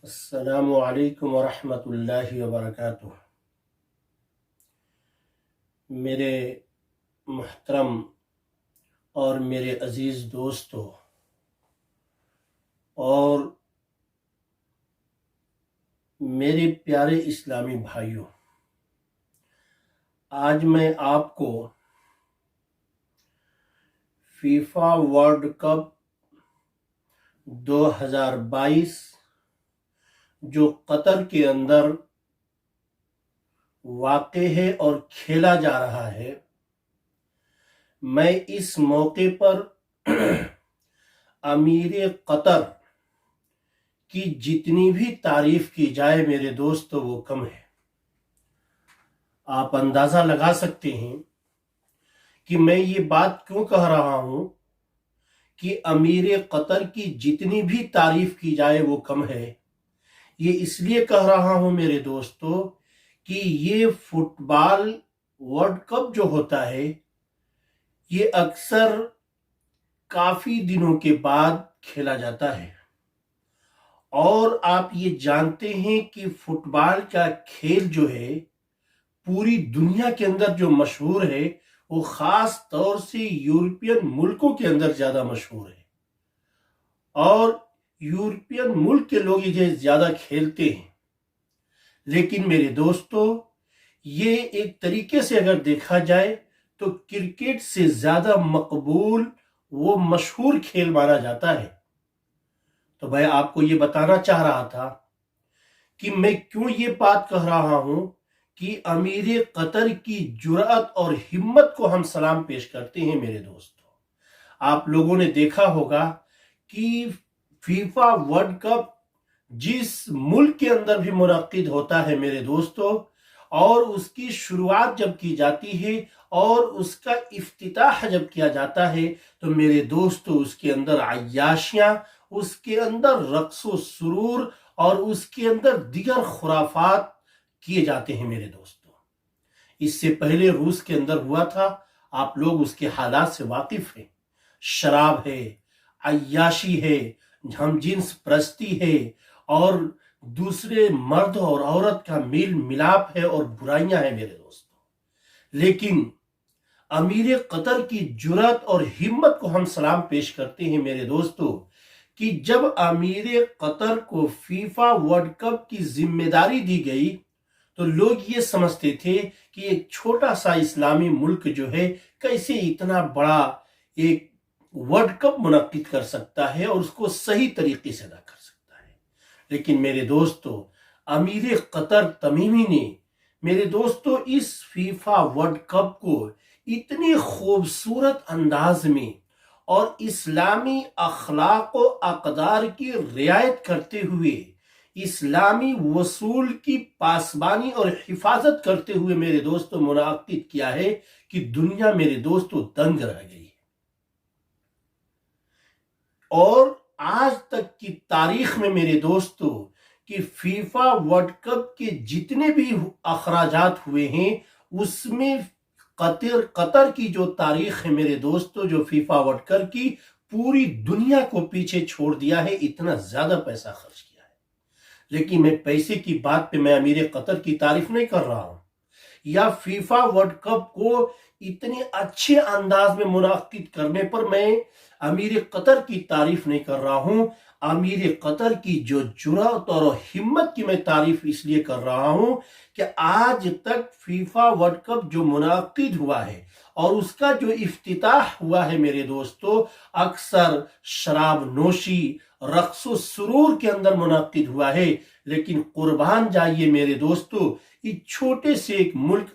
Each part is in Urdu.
السلام علیکم ورحمۃ اللہ وبرکاتہ۔ میرے محترم اور میرے عزیز دوستو اور میرے پیارے اسلامی بھائیوں، آج میں آپ کو فیفا ورلڈ کپ 2022 جو قطر کے اندر واقع ہے اور کھیلا جا رہا ہے، میں اس موقع پر امیر قطر کی جتنی بھی تعریف کی جائے میرے دوستو وہ کم ہے۔ آپ اندازہ لگا سکتے ہیں کہ میں یہ بات کیوں کہہ رہا ہوں کہ امیر قطر کی جتنی بھی تعریف کی جائے وہ کم ہے۔ یہ اس لیے کہہ رہا ہوں میرے دوستو کہ یہ فٹ بال ورلڈ کپ جو ہوتا ہے یہ اکثر کافی دنوں کے بعد کھیلا جاتا ہے، اور آپ یہ جانتے ہیں کہ فٹ بال کا کھیل جو ہے پوری دنیا کے اندر جو مشہور ہے وہ خاص طور سے یورپین ملکوں کے اندر زیادہ مشہور ہے، اور یورپین ملک کے لوگ یہ زیادہ کھیلتے ہیں۔ لیکن میرے دوستو، یہ ایک طریقے سے اگر دیکھا جائے تو کرکٹ سے زیادہ مقبول وہ مشہور کھیل مانا جاتا ہے۔ تو میں آپ کو یہ بتانا چاہ رہا تھا کہ میں کیوں یہ بات کہہ رہا ہوں کہ امیر قطر کی جرأت اور ہمت کو ہم سلام پیش کرتے ہیں میرے دوستو۔ آپ لوگوں نے دیکھا ہوگا کہ فیفا ورلڈ کپ جس ملک کے اندر بھی منعقد ہوتا ہے میرے دوستو، اور اس کی شروعات جب کی جاتی ہے اور اس کا افتتاح جب کیا جاتا ہے تو میرے دوستو اس کے اندر عیاشیاں، اس کے اندر رقص و سرور اور اس کے اندر دیگر خرافات کیے جاتے ہیں میرے دوستو۔ اس سے پہلے روس کے اندر ہوا تھا، آپ لوگ اس کے حالات سے واقف ہیں۔ شراب ہے، عیاشی ہے، ہم جنس پرستی ہے، اور دوسرے مرد اور عورت کا میل ملاپ ہے اور برائیاں ہیں میرے دوستو۔ لیکن امیر قطر کی جرأت اور ہمت کو ہم سلام پیش کرتے ہیں میرے دوستو کہ جب امیر قطر کو فیفا ورلڈ کپ کی ذمہ داری دی گئی تو لوگ یہ سمجھتے تھے کہ ایک چھوٹا سا اسلامی ملک جو ہے کیسے اتنا بڑا ایک ورلڈ کپ منعقد کر سکتا ہے اور اس کو صحیح طریقے سے ادا کر سکتا ہے۔ لیکن میرے دوستو، امیر قطر تمیمی نے میرے دوستو اس فیفا ورلڈ کپ کو اتنی خوبصورت انداز میں اور اسلامی اخلاق و اقدار کی رعایت کرتے ہوئے، اسلامی اصول کی پاسبانی اور حفاظت کرتے ہوئے میرے دوستو منعقد کیا ہے کہ دنیا میرے دوستو دنگ رہ گئی ہے۔ اور آج تک کی تاریخ میں میرے دوستو کہ فیفا ورلڈ کپ کے جتنے بھی اخراجات ہوئے ہیں اس میں قطر کی جو تاریخ ہے میرے دوستو، جو فیفا ورلڈ کپ کی پوری دنیا کو پیچھے چھوڑ دیا ہے، اتنا زیادہ پیسہ خرچ کیا ہے۔ لیکن میں پیسے کی بات پہ میں امیر قطر کی تعریف نہیں کر رہا ہوں، یا فیفا ورلڈ کپ کو اتنے اچھے انداز میں منعقد کرنے پر میں امیر قطر کی تعریف نہیں کر رہا ہوں۔ امیر قطر کی جو جرأت اور ہمت کی میں تعریف اس لیے کر رہا ہوں کہ آج تک فیفا ورلڈ کپ جو منعقد ہوا ہے اور اس کا جو افتتاح ہوا ہے میرے دوستو، اکثر شراب نوشی، رقص و سرور کے اندر منعقد ہوا ہے۔ لیکن قربان جائیے میرے دوستو اس چھوٹے سے ایک ملک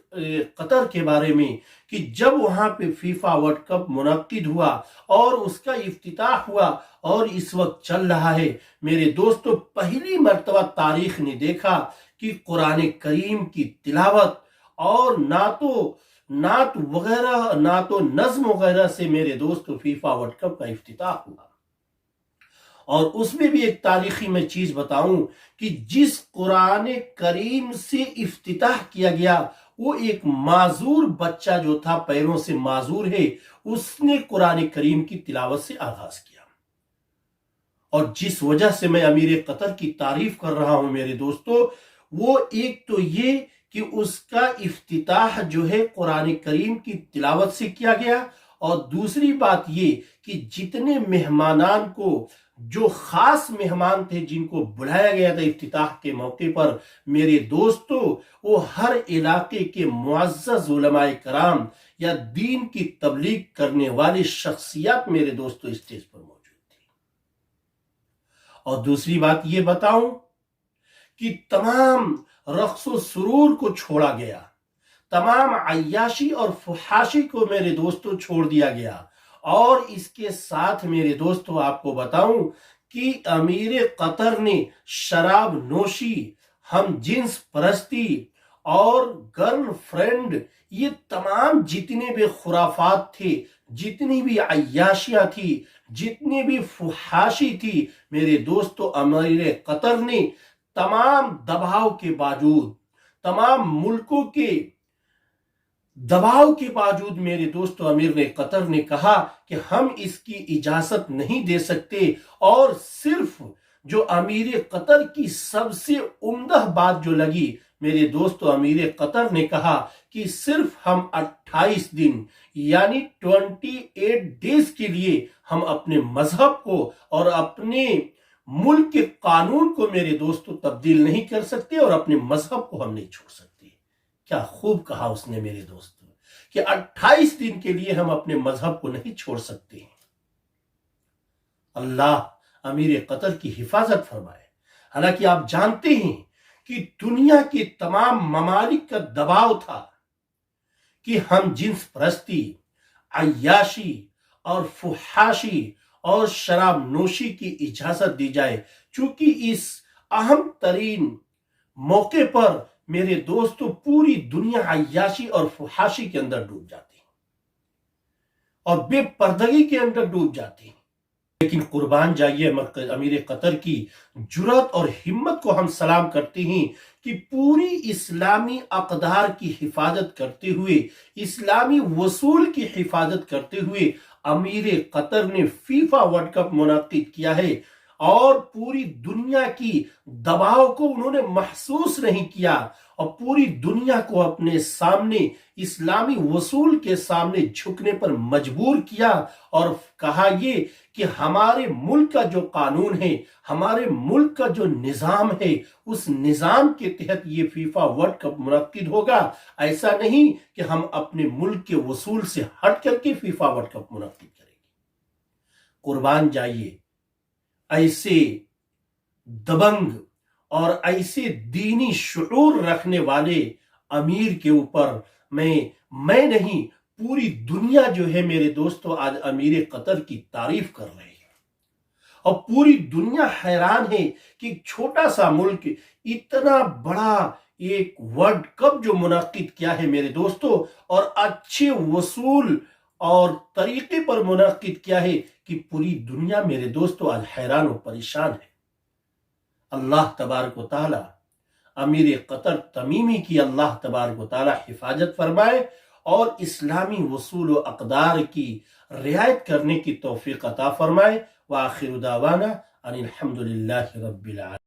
قطر کے بارے میں کہ جب وہاں پہ فیفا ورلڈ کپ منعقد ہوا اور اس کا افتتاح ہوا اور اس وقت چل رہا ہے میرے دوستو، پہلی مرتبہ تاریخ نے دیکھا کہ قرآن کریم کی تلاوت اور نعت وغیرہ، نعت و نظم وغیرہ سے میرے دوستو فیفا ورلڈ کپ کا افتتاح ہوا۔ اور اس میں بھی ایک تاریخی میں چیز بتاؤں کہ جس قرآن کریم سے افتتاح کیا گیا وہ ایک معذور بچہ جو تھا، پیروں سے معذور ہے، اس نے قرآن کریم کی تلاوت سے آغاز کیا۔ اور جس وجہ سے میں امیر قطر کی تعریف کر رہا ہوں میرے دوستو، وہ ایک تو یہ کہ اس کا افتتاح جو ہے قرآن کریم کی تلاوت سے کیا گیا، اور دوسری بات یہ کہ جتنے مہمانان کو، جو خاص مہمان تھے جن کو بلایا گیا تھا افتتاح کے موقع پر میرے دوستو، وہ ہر علاقے کے معزز علماء کرام یا دین کی تبلیغ کرنے والی شخصیات میرے دوستو اسٹیج پر موجود تھی۔ اور دوسری بات یہ بتاؤں کہ تمام رقص و سرور کو چھوڑا گیا، تمام عیاشی اور فحاشی کو میرے دوستو چھوڑ دیا گیا، اور اس کے ساتھ میرے دوستو آپ کو بتاؤں کہ امیر قطر نے شراب نوشی، ہم جنس پرستی اور گرل فرینڈ، یہ تمام جتنے بھی خرافات تھے، جتنی بھی عیاشیاں تھی، جتنی بھی فحاشی تھی، میرے دوستو امیر قطر نے تمام دباؤ کے باوجود، تمام ملکوں کے دباؤ کے باوجود میرے دوستو امیر قطر نے کہا کہ ہم اس کی اجازت نہیں دے سکتے، اور صرف جو امیر قطر کی سب سے عمدہ بات جو لگی میرے دوستو، امیر قطر نے کہا کہ صرف ہم 28 دن یعنی 28 ڈیز کے لیے ہم اپنے مذہب کو اور اپنے ملک کے قانون کو میرے دوستو تبدیل نہیں کر سکتے، اور اپنے مذہب کو ہم نہیں چھوڑ سکتے۔ کیا خوب کہا اس نے میرے دوستو کہ 28 دن کے لیے ہم اپنے مذہب کو نہیں چھوڑ سکتے۔ اللہ امیر قطر کی حفاظت فرمائے۔ حالانکہ آپ جانتے ہیں کہ دنیا کے تمام ممالک کا دباؤ تھا کہ ہم جنس پرستی، عیاشی اور فحاشی اور شراب نوشی کی اجازت دی جائے، چونکہ اس اہم ترین موقع پر میرے دوستو پوری دنیا عیاشی اور فحاشی کے اندر ڈوب جاتی ہے اور بے پردگی کے اندر ڈوب جاتی ہے۔ لیکن قربان جائیے امیر قطر کی جرات اور ہمت کو ہم سلام کرتے ہیں کہ پوری اسلامی اقدار کی حفاظت کرتے ہوئے، اسلامی وصول کی حفاظت کرتے ہوئے امیر قطر نے فیفا ورلڈ کپ منعقد کیا ہے، اور پوری دنیا کی دباؤ کو انہوں نے محسوس نہیں کیا، اور پوری دنیا کو اپنے سامنے اسلامی وصول کے سامنے جھکنے پر مجبور کیا، اور کہا یہ کہ ہمارے ملک کا جو قانون ہے، ہمارے ملک کا جو نظام ہے، اس نظام کے تحت یہ فیفا ورلڈ کپ منعقد ہوگا۔ ایسا نہیں کہ ہم اپنے ملک کے وصول سے ہٹ کر کے فیفا ورلڈ کپ منعقد کریں گے۔ قربان جائیے ایسے دبنگ اور ایسے دینی شعور رکھنے والے امیر کے اوپر میں نہیں، پوری دنیا جو ہے میرے دوستو آج امیر قطر کی تعریف کر رہے ہیں، اور پوری دنیا حیران ہے کہ ایک چھوٹا سا ملک اتنا بڑا ایک ورلڈ کپ جو منعقد کیا ہے میرے دوستو، اور اچھے وصول اور طریقے پر منعقد کیا ہے کہ پوری دنیا میرے دوستو آج حیران و پریشان ہے۔ اللہ تبارک و تعالی امیر قطر تمیمی کی اللہ تبارک و تعالی حفاظت فرمائے، اور اسلامی وصول و اقدار کی رعایت کرنے کی توفیق عطا فرمائے۔ وآخر دعوانا ان الحمد للہ رب العالمین۔